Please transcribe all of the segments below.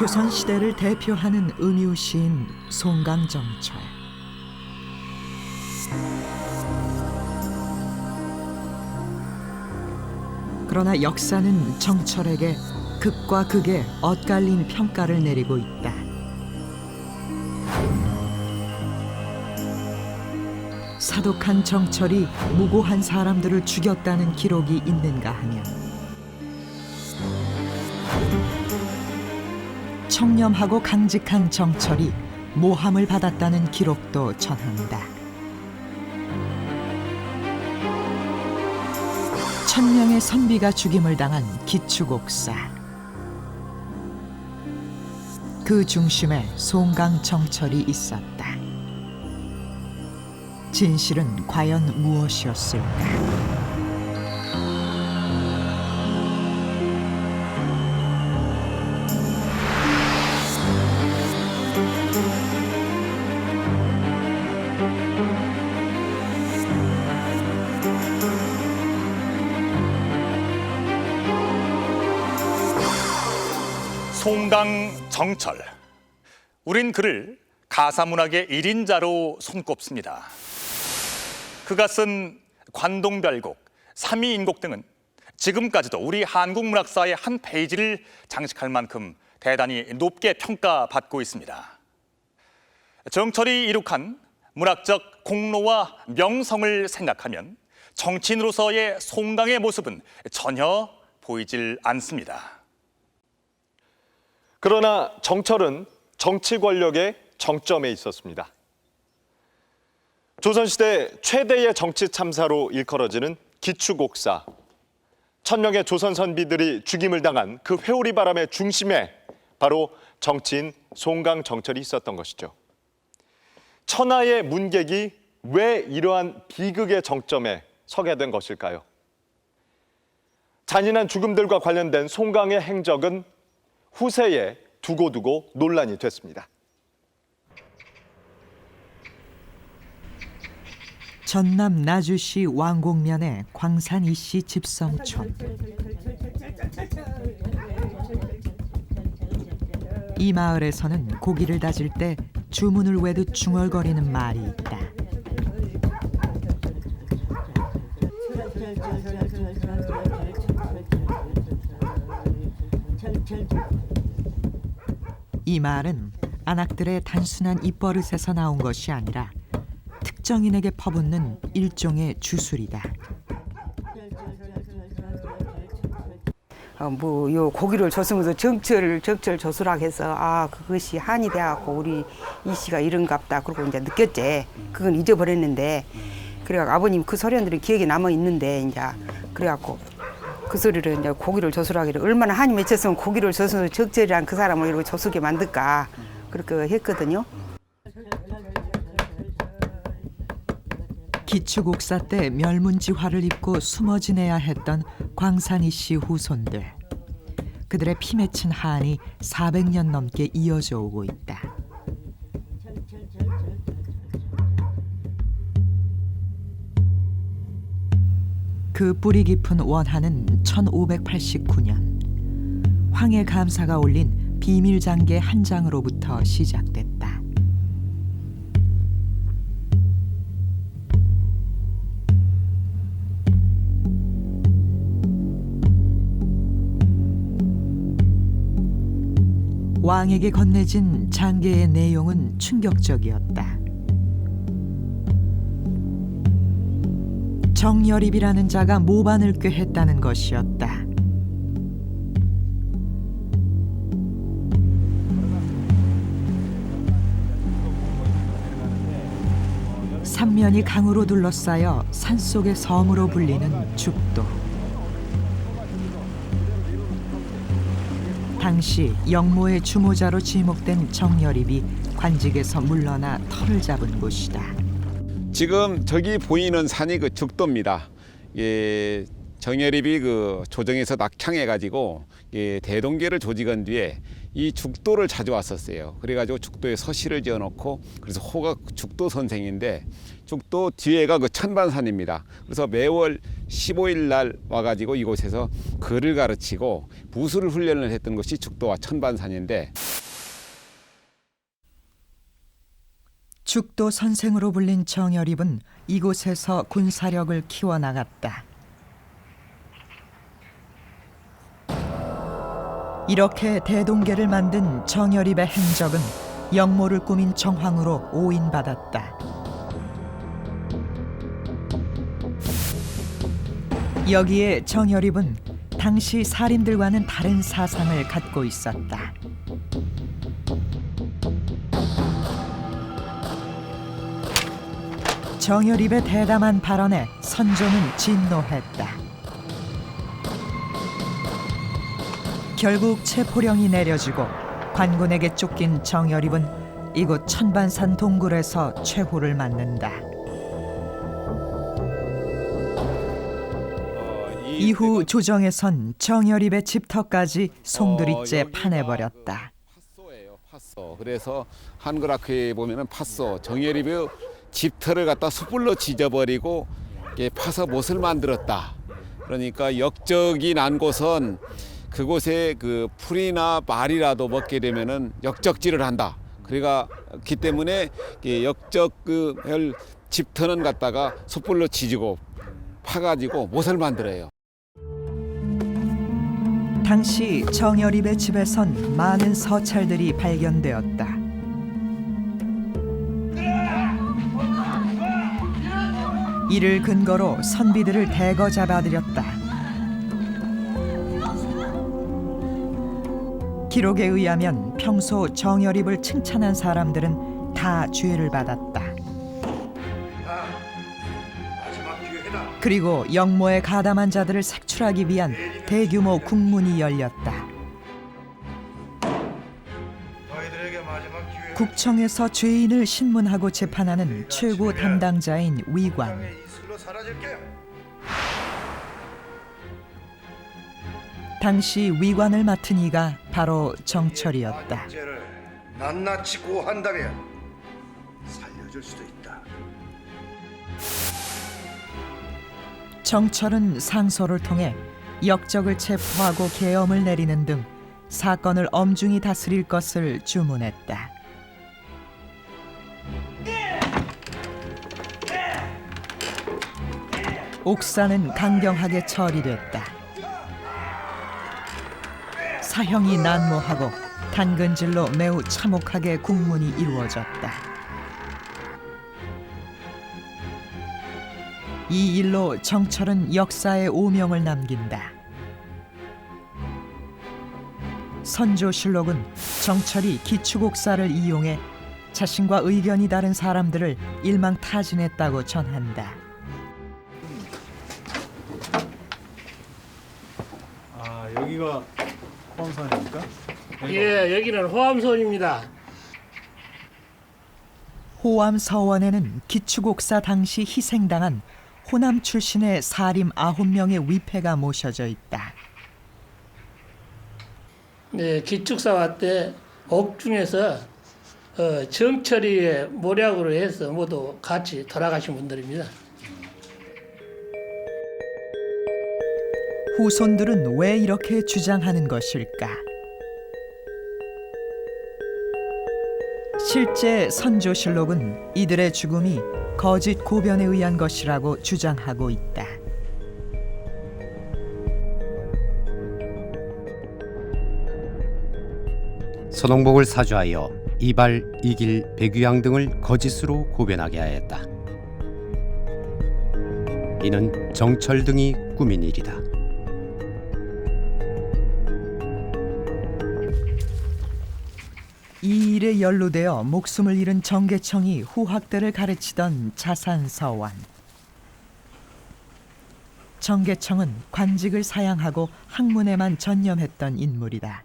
조선시대를 대표하는 음유시인 송강정철. 그러나 역사는 정철에게 극과 극의 엇갈린 평가를 내리고 있다. 사독한 정철이 무고한 사람들을 죽였다는 기록이 있는가 하면, 청렴하고 강직한 정철이 모함을 받았다는 기록도 전합니다. 천명의 선비가 죽임을 당한 기축옥사. 그 중심에 송강정철이 있었다. 진실은 과연 무엇이었을까? 송강정철. 우린 그를 가사문학의 1인자로 손꼽습니다. 그가 쓴 관동별곡, 삼위인곡 등은 지금까지도 우리 한국 문학사의 한 페이지를 장식할 만큼 대단히 높게 평가받고 있습니다. 정철이 이룩한 문학적 공로와 명성을 생각하면 정치인으로서의 송강의 모습은 전혀 보이질 않습니다. 그러나 정철은 정치 권력의 정점에 있었습니다. 조선시대 최대의 정치 참사로 일컬어지는 기축옥사. 천명의 조선 선비들이 죽임을 당한 그 회오리 바람의 중심에 바로 정치인 송강정철이 있었던 것이죠. 천하의 문객이 왜 이러한 비극의 정점에 서게 된 것일까요? 잔인한 죽음들과 관련된 송강의 행적은 후세에 두고두고 논란이 됐습니다. 전남 나주시 왕곡면의 광산이씨 집성촌. 이 마을에서는 고기를 다질 때 주문을 외듯 중얼거리는 말이 있다. 이 말은 안악들의 단순한 입버릇에서 나온 것이 아니라 특정인에게 퍼붓는 일종의 주술이다. 요 고기를 줬으면서 정철 조술학해서 그것이 한이 돼갖고 우리 이 씨가 이런갑다 그러고 이제 느꼈지. 그건 잊어버렸는데 그래갖고 아버님 그 소리들이 기억에 남아 있는데 이제 그래갖고 그 소리를 이제 고기를 조술하기를 얼마나 한이 맺혔으면 고기를 줘서 적절이란 그 사람을 이렇게 조수게 만들까 그렇게 했거든요. 기축옥사 때 멸문지화를 입고 숨어 지내야 했던 광산이 씨 후손들. 그들의 피 맺힌 한이 400년 넘게 이어져 오고 있다. 그 뿌리 깊은 원한은 1589년 황해 감사가 올린 비밀장계 한 장으로부터 시작됐다. 왕에게 건네진 장계의 내용은 충격적이었다. 정여립이라는 자가 모반을 꾀했다는 것이었다. 삼면이 강으로 둘러싸여 산속의 섬으로 불리는 죽도. 당시 영모의 주모자로 지목된 정여립이 관직에서 물러나 터를 잡은 곳이다. 지금 저기 보이는 산이 그 죽도입니다. 정여립이 그 조정에서 낙향해가지고 대동계를 조직한 뒤에 이 죽도를 자주 왔었어요. 그래가지고 죽도에 서시를 지어놓고 그래서 호가 죽도 선생인데 죽도 뒤에가 그 천반산입니다. 그래서 매월 15일 날 와가지고 이곳에서 글을 가르치고 무술 훈련을 했던 것이 죽도와 천반산인데 죽도 선생으로 불린 정열입은 이곳에서 군사력을 키워나갔다. 이렇게 대동계를 만든 정열입의 행적은 영모를 꾸민 정황으로 오인받았다. 여기에 정열입은 당시 살인들과는 다른 사상을 갖고 있었다. 정열입의 대담한 발언에 선조는 진노했다. 결국 체포령이 내려지고 관군에게 쫓긴 정열입은 이곳 천반산 동굴에서 최후를 맞는다. 이후 조정에선 정열입의 집터까지 송두리째 파내버렸다. 팥소예요, 팥소. 그래서 한글학회에 보면은 팥소, 정열입의 집터를 갖다 숯불로 지져버리고 파서 못을 만들었다. 그러니까 역적이 난 곳은 그곳에 그 풀이나 말이라도 먹게 되면은 역적질을 한다. 그러기 때문에 역적 그 집터는 갖다가 숯불로 지지고 파가지고 못을 만들어요. 당시 정열입의 집에선 많은 서찰들이 발견되었다. 이를 근거로 선비들을 대거 잡아들였다. 기록에 의하면 평소 정열입을 칭찬한 사람들은 다 죄를 받았다. 그리고 영모에 가담한 자들을 색출하기 위한 대규모 국문이 열렸다. 국청에서 죄인을 신문하고 재판하는 최고 담당자인 위관. 당시 위관을 맡은 이가 바로 정철이었다. 죄를 낱낱이 고한다면 살려줄 수도 있다. 정철은 상소를 통해 역적을 체포하고 계엄을 내리는 등 사건을 엄중히 다스릴 것을 주문했다. 옥사는 강경하게 처리됐다. 사형이 난무하고 단근질로 매우 참혹하게 국문이 이루어졌다. 이 일로 정철은 역사에 오명을 남긴다. 선조실록은 정철이 기축옥사를 이용해 자신과 의견이 다른 사람들을 일망타진했다고 전한다. 아, 여기가 호암산입니까? 예, 여기는 호암선입니다. 호암 서원에는 기축옥사 당시 희생당한 호남 출신의 사림 9명의 위패가 모셔져 있다. 네, 기축사화 때 옥중에서 정철이의 모략으로 해서 모두 같이 돌아가신 분들입니다. 후손들은 왜 이렇게 주장하는 것일까? 실제 선조실록은 이들의 죽음이 거짓 고변에 의한 것이라고 주장하고 있다. 서동복을 사주하여 이발, 이길, 백유양 등을 거짓으로 고변하게 하였다. 이는 정철 등이 꾸민 일이다. 이 일에 연루되어 목숨을 잃은 정계청이 후학들을 가르치던 자산서원. 정계청은 관직을 사양하고 학문에만 전념했던 인물이다.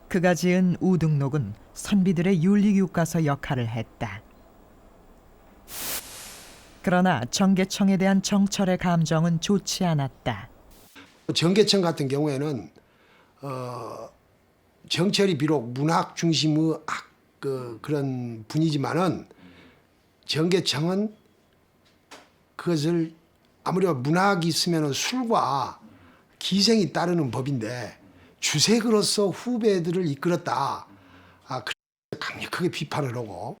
그가 지은 우등록은 선비들의 윤리교과서 역할을 했다. 그러나 정계청에 대한 정철의 감정은 좋지 않았다. 정계청 같은 경우에는 정철이 비록 문학 중심의 그런 분이지만은 정계청은 그것을 아무리 문학이 있으면은 술과 기생이 따르는 법인데 주색으로서 후배들을 이끌었다. 강력하게 비판을 하고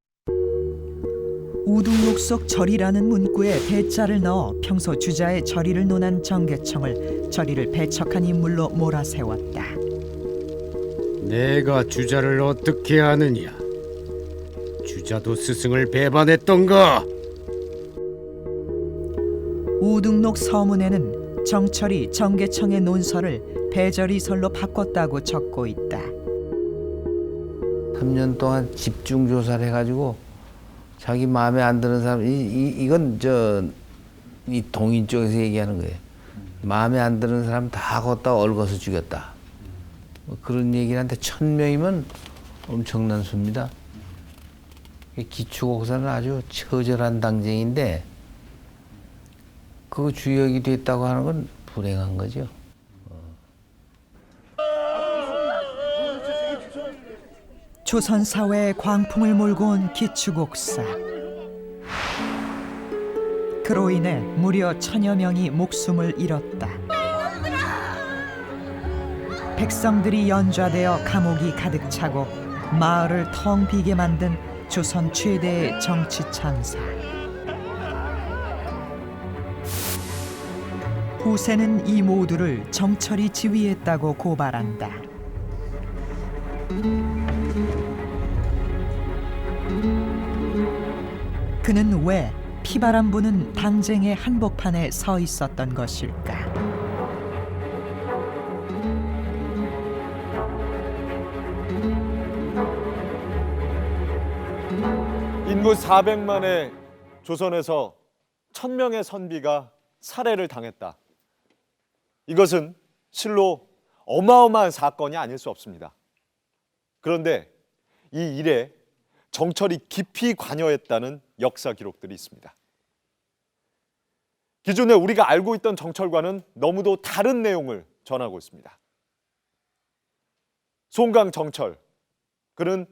우등록 속 절이라는 문구에 대자를 넣어 평소 주자의 절이를 논한 정계청을 절이를 배척한 인물로 몰아세웠다. 내가 주자를 어떻게 아느냐? 주자도 스승을 배반했던가? 우등록 서문에는 정철이 정계청의 논설을 배절이설로 바꿨다고 적고 있다. 3년 동안 집중 조사를 해가지고 자기 마음에 안 드는 사람 이건 이 동인 쪽에서 얘기하는 거예요. 마음에 안 드는 사람 다 걷다 얽어서 죽였다. 뭐 그런 얘기를 하는데 1000명이면 엄청난 수입니다. 기축옥사는 아주 처절한 당쟁인데 그 주역이 됐다고 하는 건 불행한 거죠. 조선 사회의 광풍을 몰고 온 기축옥사. 그로 인해 무려 1000여 명이 목숨을 잃었다. 백성들이 연좌되어 감옥이 가득 차고 마을을 텅 비게 만든 조선 최대의 정치 참사. 후세는 이 모두를 정철이 지휘했다고 고발한다. 그는 왜 피바람 부는 당쟁의 한복판에 서 있었던 것일까? 인구 400만의 조선에서 1000명의 선비가 살해를 당했다. 이것은 실로 어마어마한 사건이 아닐 수 없습니다. 그런데 이 일에 정철이 깊이 관여했다는 역사 기록들이 있습니다. 기존에 우리가 알고 있던 정철과는 너무도 다른 내용을 전하고 있습니다. 송강 정철, 그는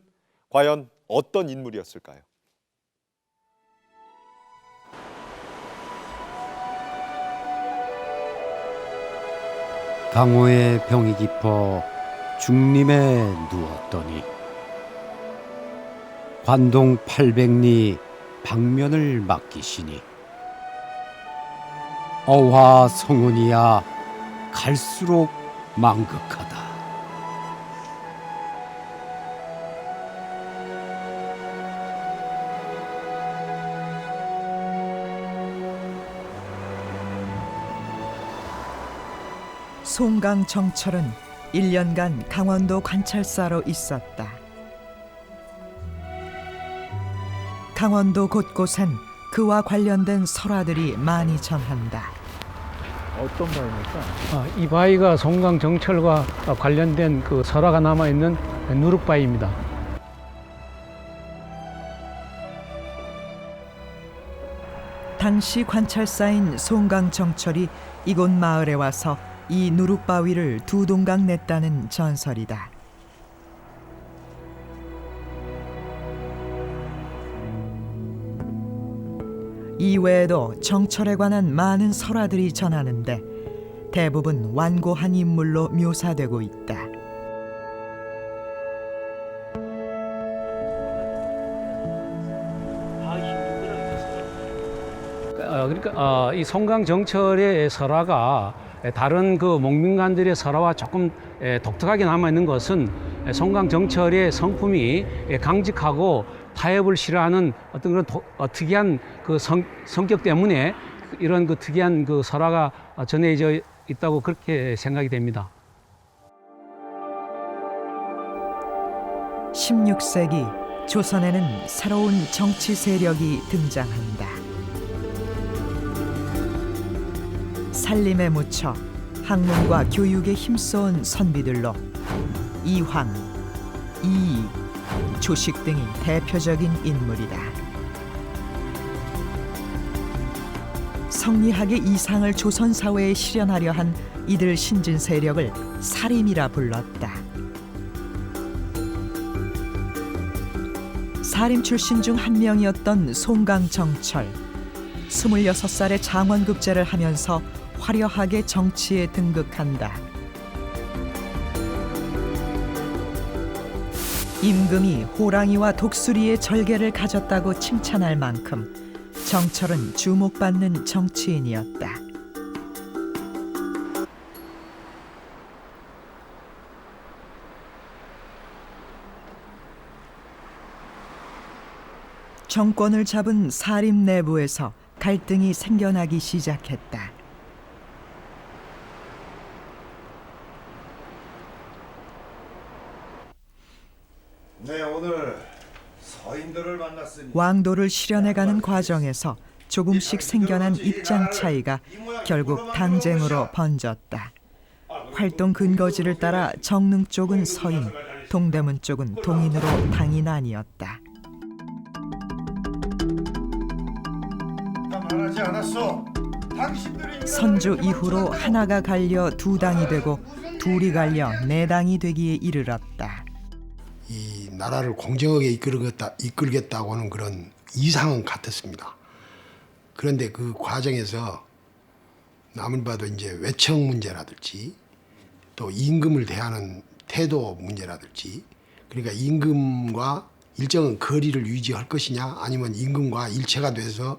과연 어떤 인물이었을까요? 강호의 병이 깊어 중림에 누웠더니 관동 800리 방면을 맡기시니 어화 성운이야 갈수록 망극하다. 송강 정철은 1년간 강원도 관찰사로 있었다. 강원도 곳곳엔 그와 관련된 설화들이 많이 전한다. 어떤 바입니까? 이 바위가 송강 정철과 관련된 그 설화가 남아 있는 누룩바위입니다. 당시 관찰사인 송강 정철이 이곳 마을에 와서 이 누룩바위를 2동강 냈다는 전설이다. 이외에도 정철에 관한 많은 설화들이 전하는데 대부분 완고한 인물로 묘사되고 있다. 그러니까 이 송강 정철의 설화가 다른 그 목민관들의 설화와 조금 독특하게 남아 있는 것은 송강 정철의 성품이 강직하고 타협을 싫어하는 어떤 그런 특이한 그 성격 때문에 이런 그 특이한 그 설화가 전해져 있다고 그렇게 생각이 됩니다. 16세기 조선에는 새로운 정치 세력이 등장한다. 살림에 묻혀 학문과 교육에 힘써온 선비들로 이황, 이이, 조식 등이 대표적인 인물이다. 성리학의 이상을 조선 사회에 실현하려 한 이들 신진 세력을 사림이라 불렀다. 사림 출신 중 한 명이었던 송강 정철. 26살에 장원급제를 하면서 화려하게 정치에 등극한다. 임금이 호랑이와 독수리의 절개를 가졌다고 칭찬할 만큼 정철은 주목받는 정치인이었다. 정권을 잡은 사림 내부에서 갈등이 생겨나기 시작했다. 네, 오늘 서인들을 만났으니 왕도를 실현해가는 과정에서 조금씩 생겨난 입장 차이가 결국 당쟁으로 번졌다. 활동 근거지를 따라 정릉 쪽은 서인, 동대문 쪽은 동인으로 당이 나뉘었다. 말하지 않았어. 당신들이 선조 이후로 하나가 갈려 두 당이 되고 둘이 갈려 네 당이 되기에 이르렀다. 이 나라를 공정하게 이끌겠다고 하는 그런 이상은 같았습니다. 그런데 그 과정에서 아무리 봐도 이제 외청 문제라든지 또 임금을 대하는 태도 문제라든지, 그러니까 임금과 일정한 거리를 유지할 것이냐 아니면 임금과 일체가 돼서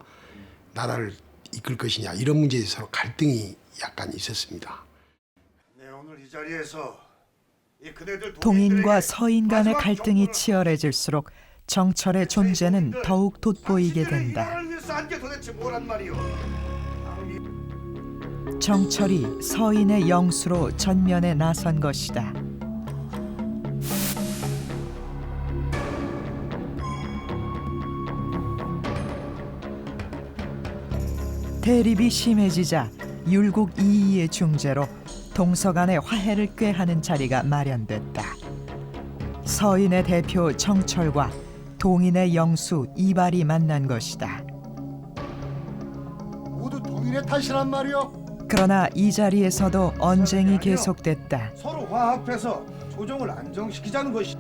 나라를 이끌 것이냐, 이런 문제에 서로 갈등이 약간 있었습니다. 네, 오늘 이 자리에서 이 그대들 동인과 서인 간의 갈등이 치열해질수록 정철의 존재는 더욱 돋보이게 된다. 한게 도대체 뭐란 말이오? 정철이 서인의 영수로 전면에 나선 것이다. 대립이 심해지자 율곡 이이의 중재로 동서간의 화해를 꾀하는 자리가 마련됐다. 서인의 대표 정철과 동인의 영수 이발이 만난 것이다. 모두 동인의 탓이란 말이오. 그러나 이 자리에서도 언쟁이 계속됐다. 서로 화합해서 조정을 안정시키자는 것이.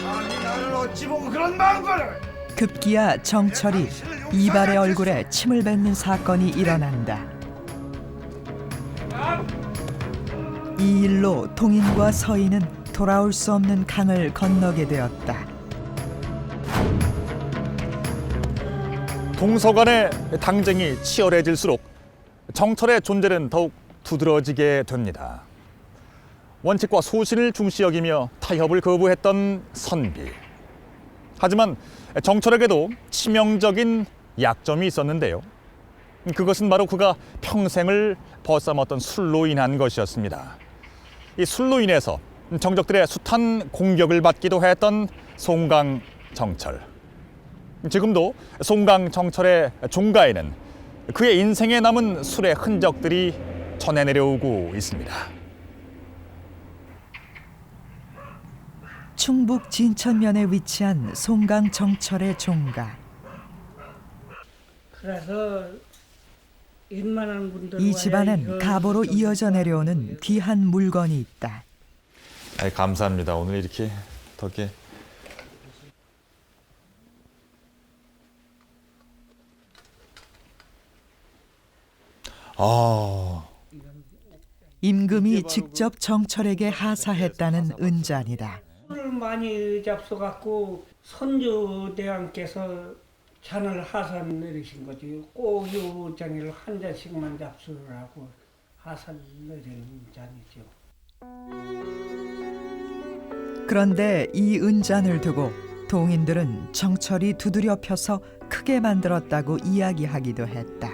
아니, 나를 어찌 보고 그런 망설을. 급기야 정철이 이발의 얼굴에 침을 뱉는 사건이 일어난다. 이 일로 동인과 서인은 돌아올 수 없는 강을 건너게 되었다. 동서간의 당쟁이 치열해질수록 정철의 존재는 더욱 두드러지게 됩니다. 원칙과 소신을 중시 여기며 타협을 거부했던 선비. 하지만 정철에게도 치명적인 약점이 있었는데요. 그것은 바로 그가 평생을 벗삼았던 술로 인한 것이었습니다. 이 술로 인해서 정적들의 숱한 공격을 받기도 했던 송강 정철. 지금도 송강 정철의 종가에는 그의 인생에 남은 술의 흔적들이 전해 내려오고 있습니다. 충북 진천면에 위치한 송강 정철의 종가. 그래서 웬만한 분들은 이 집안엔 가보로 이어져 내려오는 귀한 물건이 있다. 감사합니다. 오늘 이렇게 덕에. 임금이 직접 정철에게 하사했다는 은잔이다. 술을 많이 잡숴갖고 선조대왕께서 잔을 하산 내리신 거지. 꼭 요 잔을 한 잔씩만 잡수라고 하산 내린 잔이죠. 그런데 이 은잔을 두고 동인들은 정철이 두드려 펴서 크게 만들었다고 이야기하기도 했다.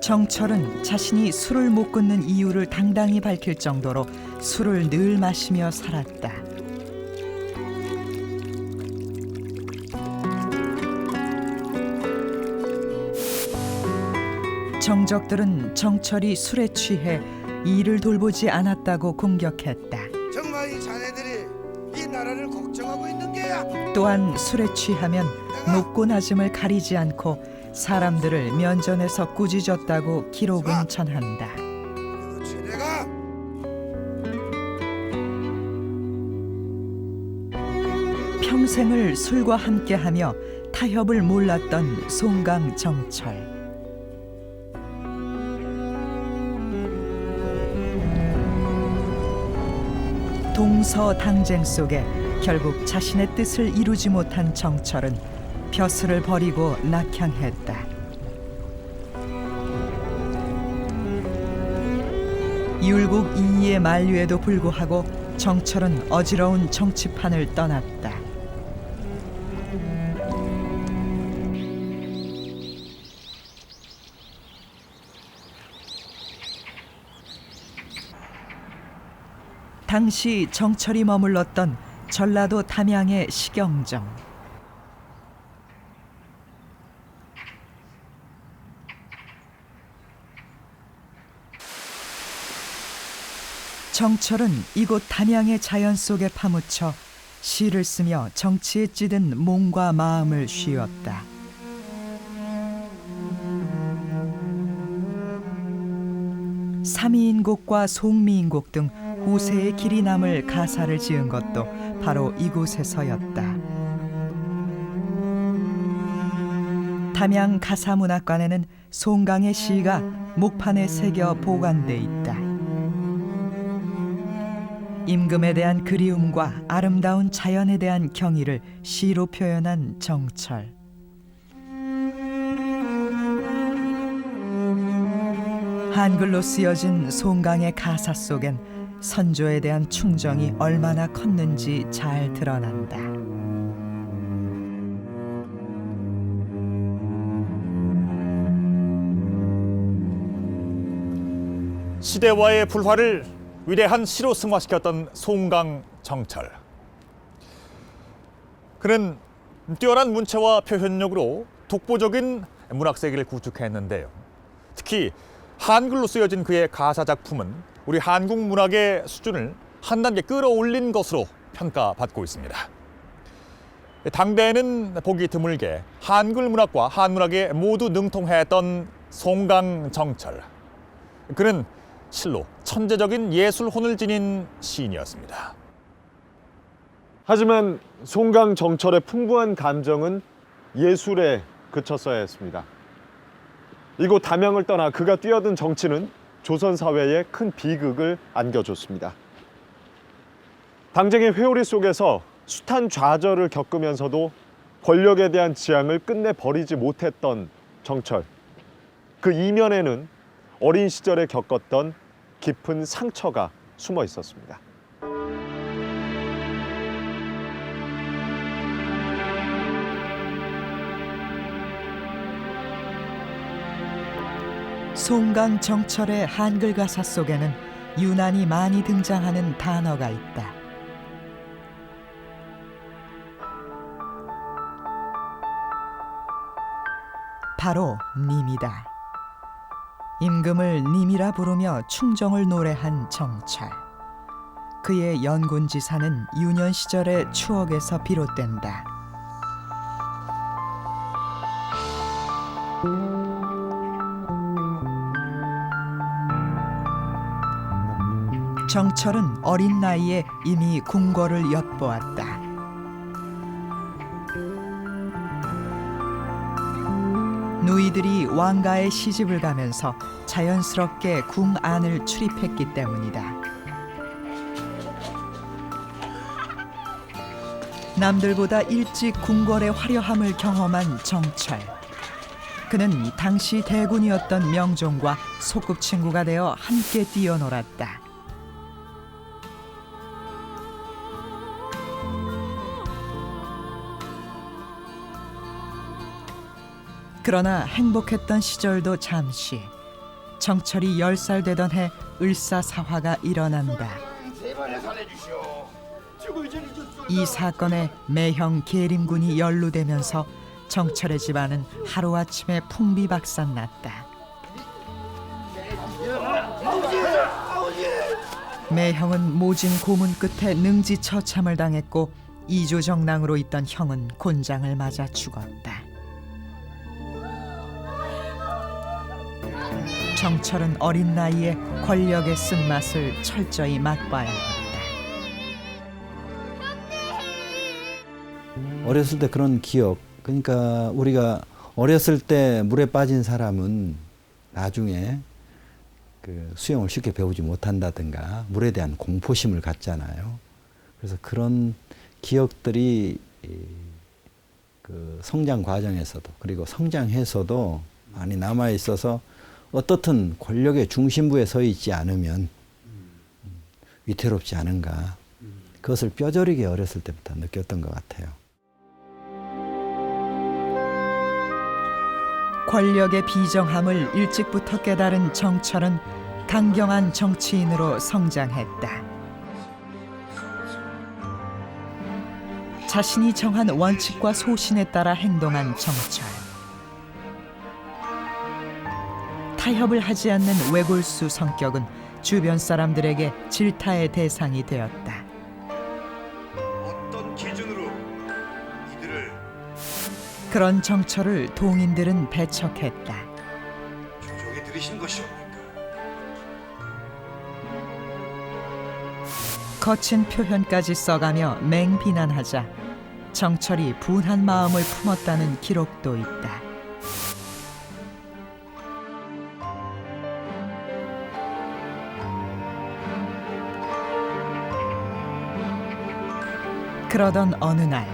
정철은 자신이 술을 못 끊는 이유를 당당히 밝힐 정도로 술을 늘 마시며 살았다. 정적들은 정철이 술에 취해 일을 돌보지 않았다고 공격했다. 정말 이 자네들이 이 나라를 걱정하고 있는 게야. 또한 술에 취하면 높고 낮음을 가리지 않고 사람들을 면전에서 꾸짖었다고 기록은 전한다. 그렇지, 내가 평생을 술과 함께하며 타협을 몰랐던 송강정철. 동서당쟁 속에 결국 자신의 뜻을 이루지 못한 정철은 벼슬을 버리고 낙향했다. 율곡 이이의 만류에도 불구하고 정철은 어지러운 정치판을 떠났다. 당시 정철이 머물렀던 전라도 담양의 시경정. 정철은 이곳 담양의 자연 속에 파묻혀 시를 쓰며 정치에 찌든 몸과 마음을 쉬었다. 삼이인곡과 송미인곡 등 호세의 길이 남을 가사를 지은 것도 바로 이곳에서였다. 담양 가사문학관에는 송강의 시가 목판에 새겨 보관돼 있다. 임금에 대한 그리움과 아름다운 자연에 대한 경의를 시로 표현한 정철. 한글로 쓰여진 송강의 가사 속엔 선조에 대한 충정이 얼마나 컸는지 잘 드러난다. 시대와의 불화를 위대한 시로 승화시켰던 송강정철. 그는 뛰어난 문체와 표현력으로 독보적인 문학 세계를 구축했는데요. 특히 한글로 쓰여진 그의 가사 작품은 우리 한국 문학의 수준을 한 단계 끌어올린 것으로 평가받고 있습니다. 당대에는 보기 드물게 한글 문학과 한문학에 모두 능통했던 송강정철. 그는 실로 천재적인 예술혼을 지닌 시인이었습니다. 하지만 송강정철의 풍부한 감정은 예술에 그쳤어야 했습니다. 이곳 담양을 떠나 그가 뛰어든 정치는 조선 사회에 큰 비극을 안겨줬습니다. 당쟁의 회오리 속에서 숱한 좌절을 겪으면서도 권력에 대한 지향을 끝내 버리지 못했던 정철. 그 이면에는 어린 시절에 겪었던 깊은 상처가 숨어 있었습니다. 송강정철의 한글 가사 속에는 유난히 많이 등장하는 단어가 있다. 바로 님이다. 임금을 님이라 부르며 충정을 노래한 정철. 그의 연곤지사는 유년 시절의 추억에서 비롯된다. 정철은 어린 나이에 이미 궁궐을 엿보았다. 누이들이 왕가에 시집을 가면서 자연스럽게 궁 안을 출입했기 때문이다. 남들보다 일찍 궁궐의 화려함을 경험한 정철. 그는 당시 대군이었던 명종과 소꿉친구가 되어 함께 뛰어놀았다. 그러나 행복했던 시절도 잠시. 정철이 10살 되던 해 을사사화가 일어난다. 이 사건에 매형 계림군이 연루되면서 정철의 집안은 하루아침에 풍비박산났다. 매형은 모진 고문 끝에 능지처참을 당했고 이조정랑으로 있던 형은 곤장을 맞아 죽었다. 정철은 어린 나이에 권력의 쓴맛을 철저히 맛봐야 했다. 어렸을 때 그런 기억, 그러니까 우리가 어렸을 때 물에 빠진 사람은 나중에 그 수영을 쉽게 배우지 못한다든가 물에 대한 공포심을 갖잖아요. 그래서 그런 기억들이 그 성장 과정에서도 그리고 성장해서도 많이 남아 있어서 어떻든 권력의 중심부에 서 있지 않으면 위태롭지 않은가. 그것을 뼈저리게 어렸을 때부터 느꼈던 것 같아요. 권력의 비정함을 일찍부터 깨달은 정철은 강경한 정치인으로 성장했다. 자신이 정한 원칙과 소신에 따라 행동한 정철. 타협을 하지 않는 외골수 성격은 주변 사람들에게 질타의 대상이 되었다. 어떤 기준으로 이들을 그런 정철을 동인들은 배척했다. 조종해 들이신 것이옵니까? 거친 표현까지 써가며 맹비난하자 정철이 분한 마음을 품었다는 기록도 있다. 그러던 어느 날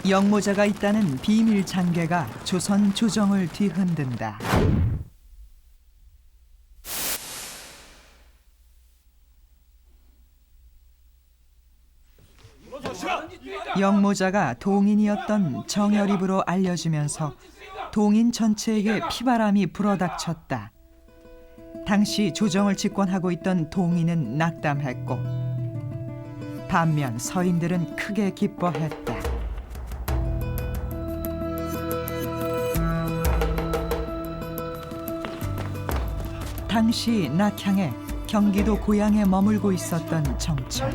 영모자가 있다는 비밀 장계가 조선 조정을 뒤흔든다. 영모자가 동인이었던 정열입으로 알려지면서 동인 전체에게 피바람이 불어닥쳤다. 당시 조정을 집권하고 있던 동인은 낙담했고 반면 서인들은 크게 기뻐했다. 당시 낙향에 경기도 고향에 머물고 있었던 정철.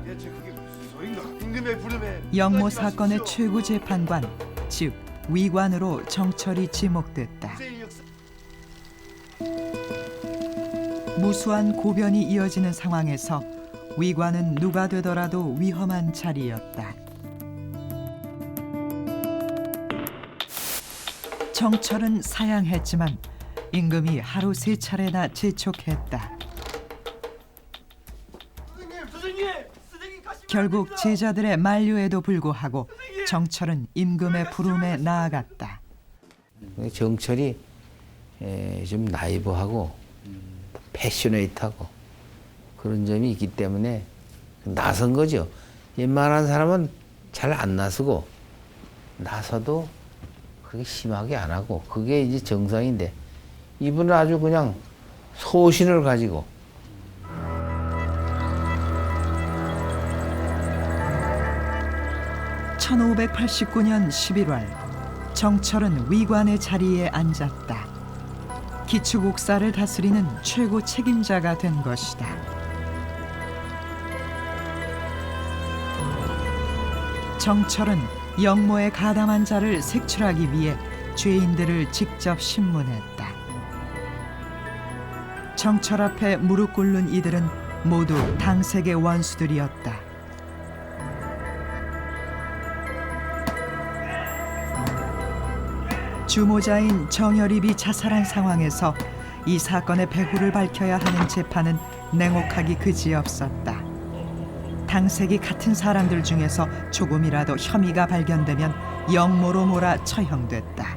대체 그게 무슨 소린가? 임금의 부름에 영모 사건의 최고 재판관, 즉 위관으로 정철이 지목됐다. 무수한 고변이 이어지는 상황에서 위관은 누가 되더라도 위험한 자리였다. 정철은 사양했지만 임금이 하루 3차례나 재촉했다. 결국 제자들의 만류에도 불구하고 정철은 임금의 부름에 나아갔다. 정철이 좀 나이브하고 패셔네이트하고 그런 점이 있기 때문에 나선 거죠. 웬만한 사람은 잘 안 나서고 나서도 그렇게 심하게 안 하고 그게 이제 정상인데 이분은 아주 그냥 소신을 가지고 1589년 11월 정철은 위관의 자리에 앉았다. 기축옥사를 다스리는 최고 책임자가 된 것이다. 정철은 영모의 가담한 자를 색출하기 위해 죄인들을 직접 신문했다. 정철 앞에 무릎 꿇는 이들은 모두 당색의 원수들이었다. 주모자인 정열입이 자살한 상황에서 이 사건의 배후를 밝혀야 하는 재판은 냉혹하기 그지없었다. 당색이 같은 사람들 중에서 조금이라도 혐의가 발견되면 영모로 몰아 처형됐다.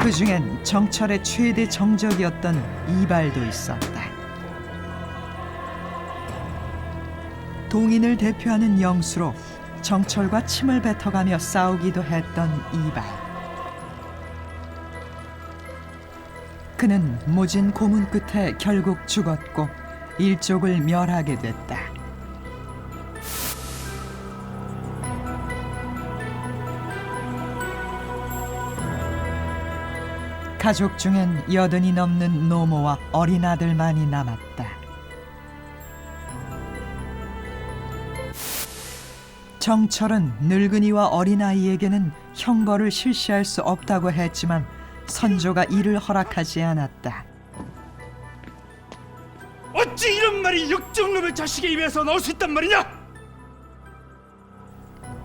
그중엔 정철의 최대 정적이었던 이발도 있었다. 동인을 대표하는 영수로 정철과 침을 뱉어가며 싸우기도 했던 이발. 그는 모진 고문 끝에 결국 죽었고 일족을 멸하게 됐다. 가족 중엔 80이 넘는 노모와 어린 아들만이 남았다. 정철은 늙은이와 어린아이에게는 형벌을 실시할 수 없다고 했지만 선조가 이를 허락하지 않았다. 어찌 이런 말이 역정놈의 자식의 입에서 나올 수 있단 말이냐?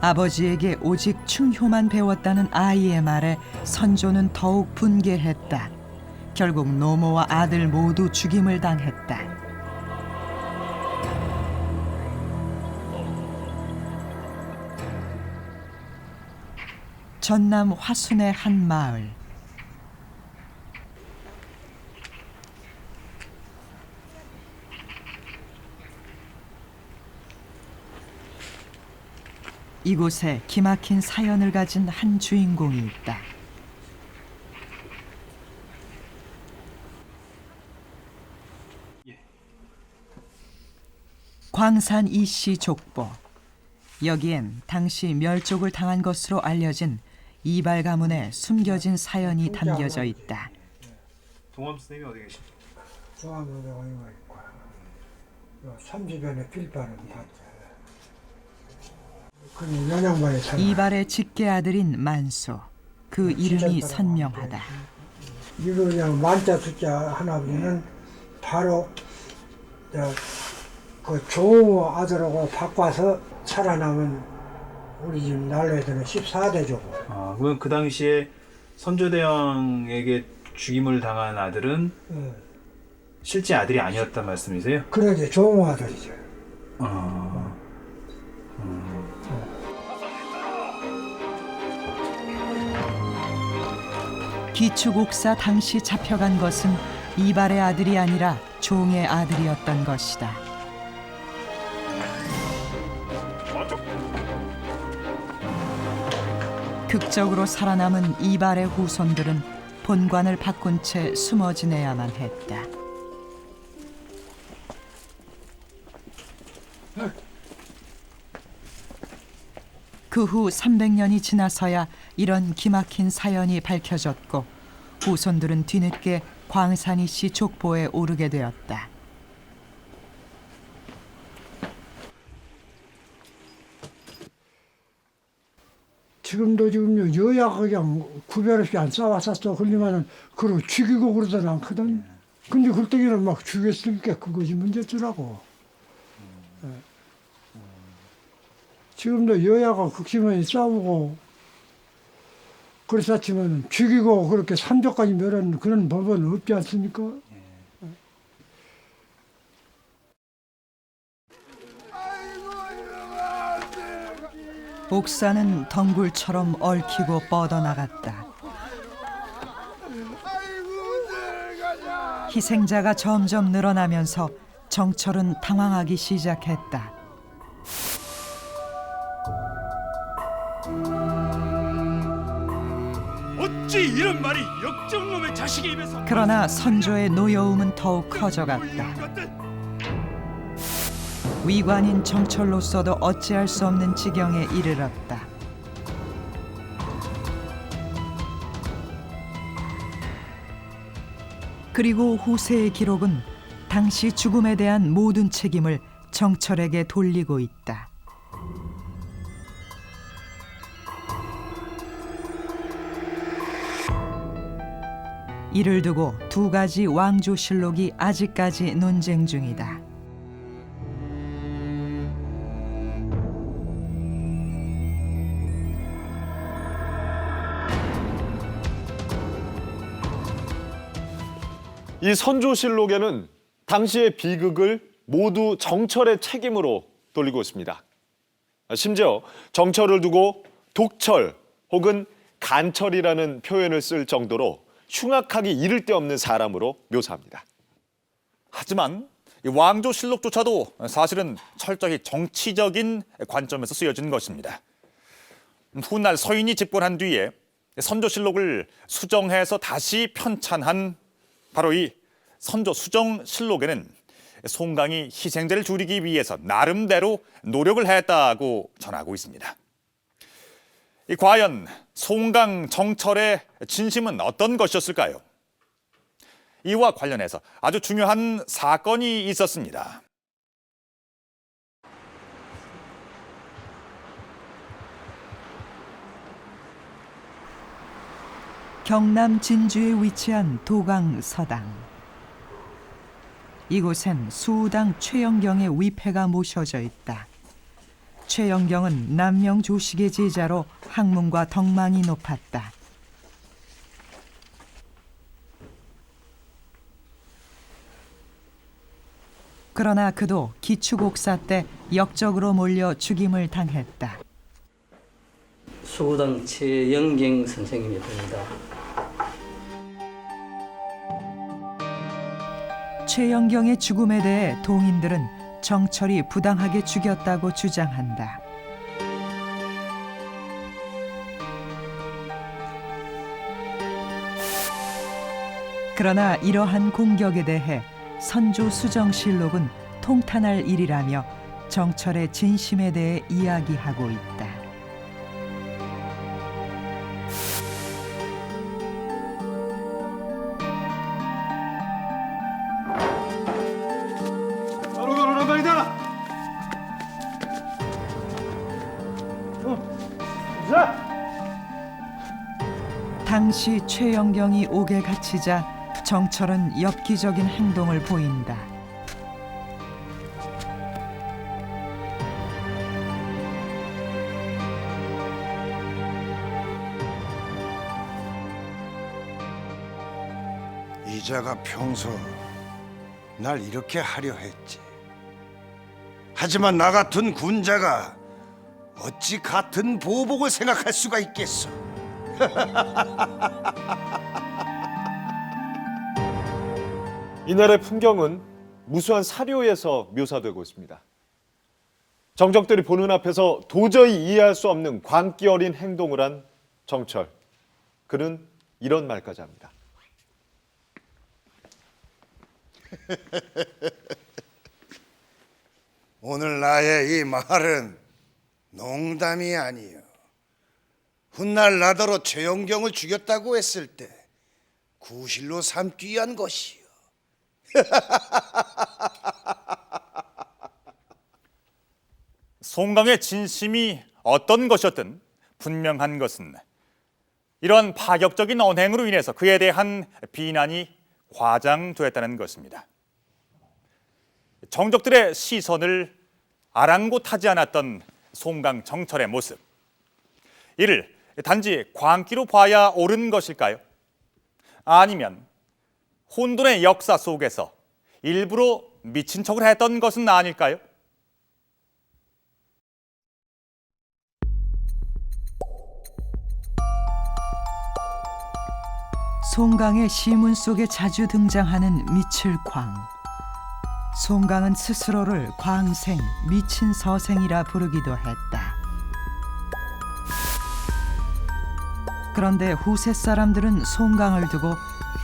아버지에게 오직 충효만 배웠다는 아이의 말에 선조는 더욱 분개했다. 결국 노모와 아들 모두 죽임을 당했다. 전남 화순의 한 마을. 이곳에 기막힌 사연을 가진 한 주인공이 있다. 광산 이씨 족보. 여기엔 당시 멸족을 당한 것으로 알려진 이발 가문의 숨겨진 사연이 담겨져 있다. 동암 선생님이 어디 계시죠? 중앙도에 와 있고 30년의 필바는 봤죠. 그는 연양반에 살. 이발의 직계 아들인 만수. 그 이름이 선명하다. 이거 그냥 만자 숫자 하나는 바로 그 조모 아들하고 바꿔서 살아남은 우리 집 난로에서는 14대조고. 아, 그럼 그 당시에 선조대왕에게 죽임을 당한 아들은 실제 아들이 아니었단 말씀이세요? 그러지, 조모 아들이죠. 기축옥사 당시 잡혀간 것은 이발의 아들이 아니라 종의 아들이었던 것이다. 극적으로 살아남은 이발의 후손들은 본관을 바꾼 채 숨어 지내야만 했다. 그 후 300년이 지나서야 이런 기막힌 사연이 밝혀졌고 후손들은 뒤늦게 광산이 씨 족보에 오르게 되었다. 지금도 여야가 그냥 구별 없이 안 싸웠었어. 그러면은 그러고 죽이고 그러진 않거든. 근데 그때는 막 죽였으니까 그것이 문제더라고. 지금도 여야가 극심하게 싸우고 그랬었지만 죽이고 그렇게 삼족까지 멸하는 그런 법은 없지 않습니까? 옥사는 덩굴처럼 얽히고 뻗어나갔다. 희생자가 점점 늘어나면서 정철은 당황하기 시작했다. 어찌 이런 말이 역정놈의 자식의 입에서. 그러나 선조의 노여움은 더욱 커져갔다. 위관인 정철로서도 어찌할 수 없는 지경에 이르렀다. 그리고 후세의 기록은 당시 죽음에 대한 모든 책임을 정철에게 돌리고 있다. 이를 두고 두 가지 왕조실록이 아직까지 논쟁 중이다. 이 선조실록에는 당시의 비극을 모두 정철의 책임으로 돌리고 있습니다. 심지어 정철을 두고 독철 혹은 간철이라는 표현을 쓸 정도로 흉악하기 이를 데 없는 사람으로 묘사합니다. 하지만 이 왕조실록조차도 사실은 철저히 정치적인 관점에서 쓰여진 것입니다. 훗날 서인이 집권한 뒤에 선조실록을 수정해서 다시 편찬한 바로 이 선조수정실록에는 송강이 희생자를 줄이기 위해서 나름대로 노력을 했다고 전하고 있습니다. 과연 송강 정철의 진심은 어떤 것이었을까요? 이와 관련해서 아주 중요한 사건이 있었습니다. 경남 진주에 위치한 도강 서당. 이곳엔 수당 최영경의 위패가 모셔져 있다. 최영경은 남명 조식의 제자로 학문과 덕망이 높았다. 그러나 그도 기축옥사 때 역적으로 몰려 죽임을 당했다. 수당 최영경 선생님이 됩니다. 최영경의 죽음에 대해 동인들은 정철이 부당하게 죽였다고 주장한다. 그러나 이러한 공격에 대해 선조 수정실록은 통탄할 일이라며 정철의 진심에 대해 이야기하고 있다. 당시 최영경이 옥에 갇히자 정철은 엽기적인 행동을 보인다. 이자가 평소 날 이렇게 하려 했지. 하지만 나 같은 군자가 어찌 같은 보복을 생각할 수가 있겠어. 이날의 풍경은 무수한 사료에서 묘사되고 있습니다. 정적들이 보는 앞에서 도저히 이해할 수 없는 광기 어린 행동을 한 정철. 그는 이런 말까지 합니다. 오늘 나의 이 말은 농담이 아니요. 훗날 나더러 최영경을 죽였다고 했을 때 구실로 삼기 위한 것이요. 송강의 진심이 어떤 것이었든 분명한 것은 이런 파격적인 언행으로 인해서 그에 대한 비난이 과장되었다는 것입니다. 정적들의 시선을 아랑곳하지 않았던 송강 정철의 모습, 이를 단지 광기로 봐야 옳은 것일까요? 아니면 혼돈의 역사 속에서 일부러 미친 척을 했던 것은 아닐까요? 송강의 시문 속에 자주 등장하는 미칠광. 송강은 스스로를 광생, 미친 서생이라 부르기도 했다. 그런데 후세 사람들은 송강을 두고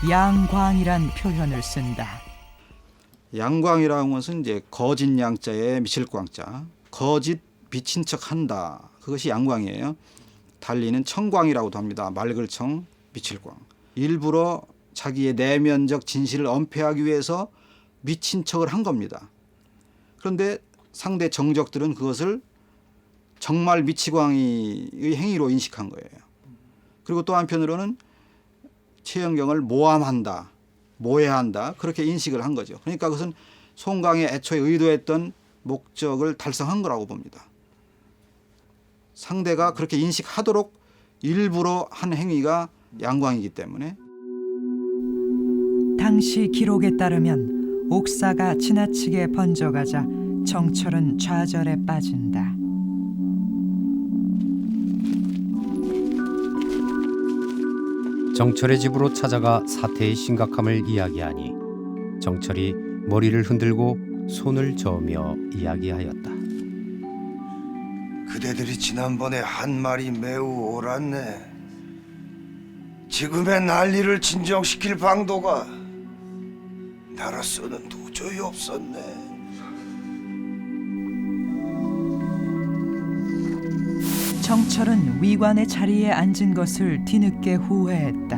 양광이란 표현을 쓴다. 양광이라는 것은 이제 거짓 양자에 미칠 광자, 거짓 미친 척한다. 그것이 양광이에요. 달리는 청광이라고도 합니다. 맑을 청, 미칠 광. 일부러 자기의 내면적 진실을 은폐하기 위해서 미친 척을 한 겁니다. 그런데 상대 정적들은 그것을 정말 미치광이의 행위로 인식한 거예요. 그리고 또 한편으로는 최영경을 모함한다, 모해한다, 그렇게 인식을 한 거죠. 그러니까 그것은 송강의 애초에 의도했던 목적을 달성한 거라고 봅니다. 상대가 그렇게 인식하도록 일부러 한 행위가 양광이기 때문에. 당시 기록에 따르면 옥사가 지나치게 번져가자 정철은 좌절에 빠진다. 정철의 집으로 찾아가 사태의 심각함을 이야기하니 정철이 머리를 흔들고 손을 저으며 이야기하였다. 그대들이 지난번에 한 말이 매우 옳았네. 지금의 난리를 진정시킬 방도가 나로서는 도저히 없었네. 정철은 위관의 자리에 앉은 것을 뒤늦게 후회했다.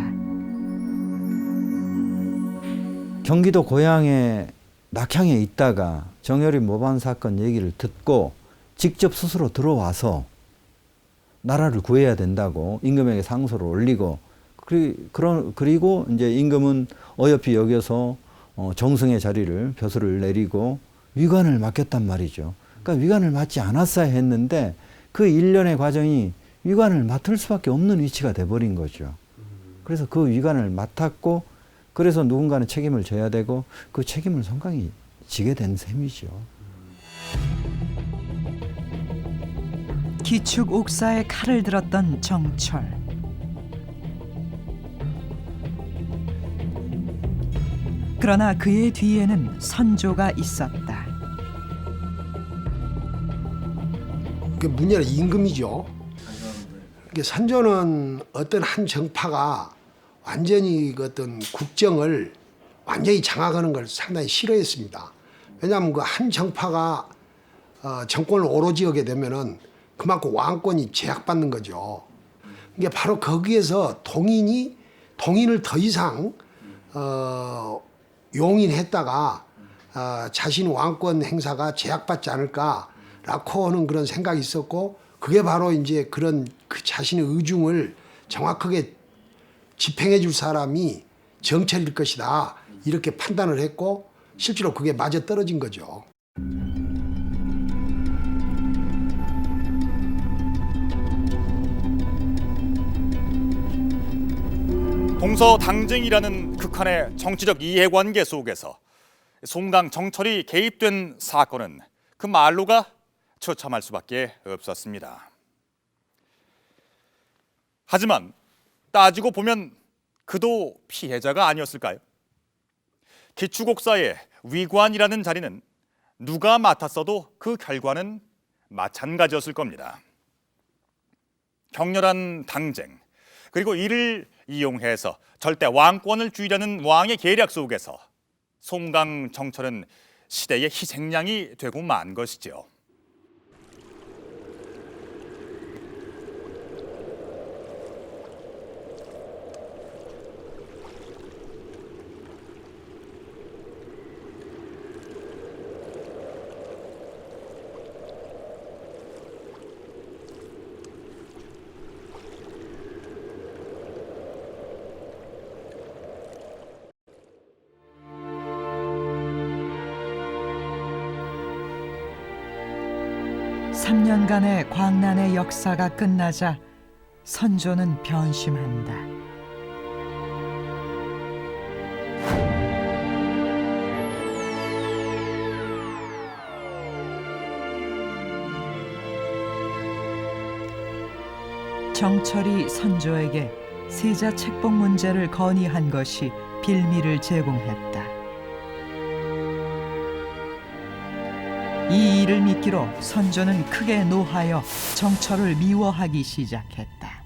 경기도 고향에 낙향에 있다가 정열이 모반 사건 얘기를 듣고 직접 스스로 들어와서 나라를 구해야 된다고 임금에게 상소를 올리고 그리고 이제 임금은 어여삐 여겨서 정승의 자리를 벼슬을 내리고 위관을 맡겼단 말이죠. 그러니까 위관을 맡지 않았어야 했는데 그 일련의 과정이 위관을 맡을 수밖에 없는 위치가 돼버린 거죠. 그래서 그 위관을 맡았고 그래서 누군가는 책임을 져야 되고 그 책임을 송강이 지게 된 셈이죠. 기축 옥사에 칼을 들었던 정철. 그러나 그의 뒤에는 선조가 있었다. 그 문제는 임금이죠. 선조는 어떤 한 정파가 완전히 그 어떤 국정을 완전히 장악하는 걸 상당히 싫어했습니다. 왜냐하면 그 한 정파가 정권을 오로지 하게 되면은 그만큼 왕권이 제약받는 거죠. 이게 바로 거기에서 동인을 더 이상 용인했다가 자신 왕권 행사가 제약받지 않을까라고 하는 그런 생각이 있었고, 그게 바로 이제 그런 그 자신의 의중을 정확하게 집행해 줄 사람이 정철일 것이다, 이렇게 판단을 했고 실제로 그게 맞아 떨어진 거죠. 동서당쟁이라는 극한의 정치적 이해관계 속에서 송강 정철이 개입된 사건은 그 말로가 처참할 수밖에 없었습니다. 하지만 따지고 보면 그도 피해자가 아니었을까요? 기축옥사의 위관이라는 자리는 누가 맡았어도 그 결과는 마찬가지였을 겁니다. 격렬한 당쟁, 그리고 이를 이용해서 절대 왕권을 쥐려는 왕의 계략 속에서 송강 정철은 시대의 희생양이 되고 만 것이죠. 삼 년간의 광란의 역사가 끝나자 선조는 변심한다. 정철이 선조에게 세자 책봉 문제를 건의한 것이 빌미를 제공했다. 이 일을 미끼로 선조는 크게 노하여 정철을 미워하기 시작했다.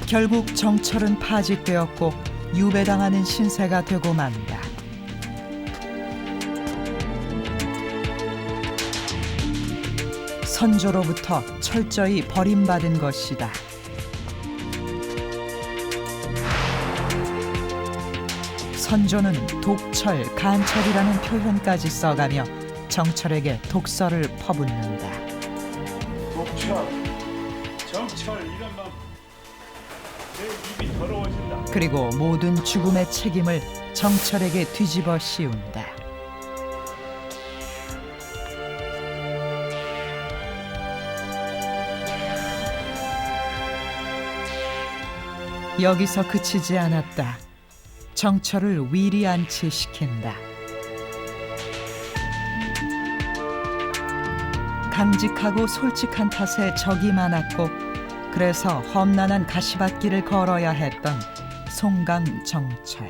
결국 정철은 파직되었고 유배당하는 신세가 되고 만다. 선조로부터 철저히 버림받은 것이다. 선조는 독철, 간철이라는 표현까지 써가며 정철에게 독서를 퍼붓는다. 독철, 정철 이런 내 입이 더러워진다. 그리고 모든 죽음의 책임을 정철에게 뒤집어 씌운다. 여기서 그치지 않았다. 정철을 위리안치시킨다. 강직하고 솔직한 탓에 적이 많았고 그래서 험난한 가시밭길을 걸어야 했던 송강 정철.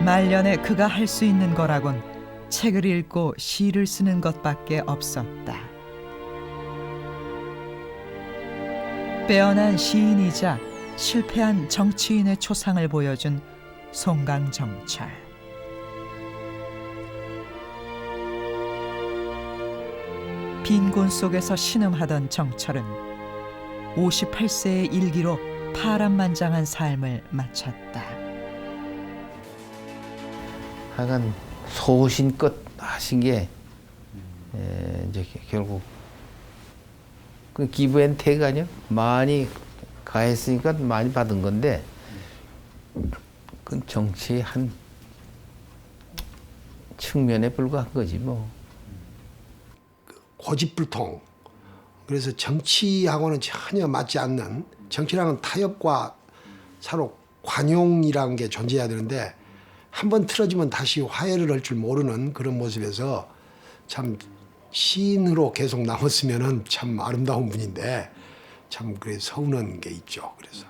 말년에 그가 할 수 있는 거라곤 책을 읽고 시를 쓰는 것밖에 없었다. 빼어난 시인이자 실패한 정치인의 초상을 보여준 송강 정철. 빈곤 속에서 신음하던 정철은 58세의 일기로 파란만장한 삶을 마쳤다. 하여간 소신껏 하신 게 이제 결국 그 기브앤테이크 아니야? 많이 가했으니까 많이 받은 건데 그건 정치의 한 측면에 불과한 거지 뭐. 고집불통. 그래서 정치하고는 전혀 맞지 않는, 정치랑은 타협과 서로 관용이라는 게 존재해야 되는데 한번 틀어지면 다시 화해를 할 줄 모르는 그런 모습에서 참 시인으로 계속 남았으면은 참 아름다운 분인데 참 그래 서운한 게 있죠. 그래서.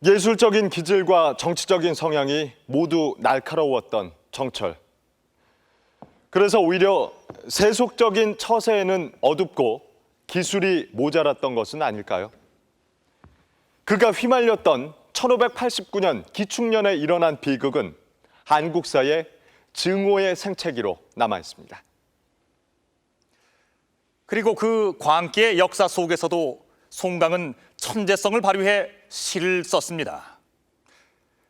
예술적인 기질과 정치적인 성향이 모두 날카로웠던 정철. 그래서 오히려 세속적인 처세에는 어둡고 기술이 모자랐던 것은 아닐까요? 그가 휘말렸던 1589년 기축년에 일어난 비극은 한국사의 증오의 생채기로 남아 있습니다. 그리고 그 광기의 역사 속에서도 송강은 천재성을 발휘해 시를 썼습니다.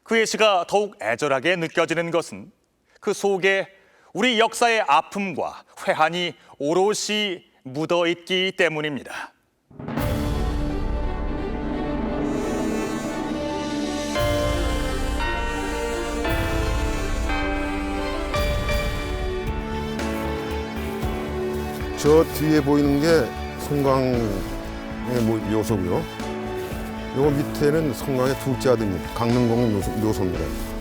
그의 시가 더욱 애절하게 느껴지는 것은 그 속에 우리 역사의 아픔과 회한이 오롯이 묻어있기 때문입니다. 저 뒤에 보이는 게 송강의 묘소고요. 요 밑에는 송강의 둘째 아들입니다. 강릉공 묘소입니다.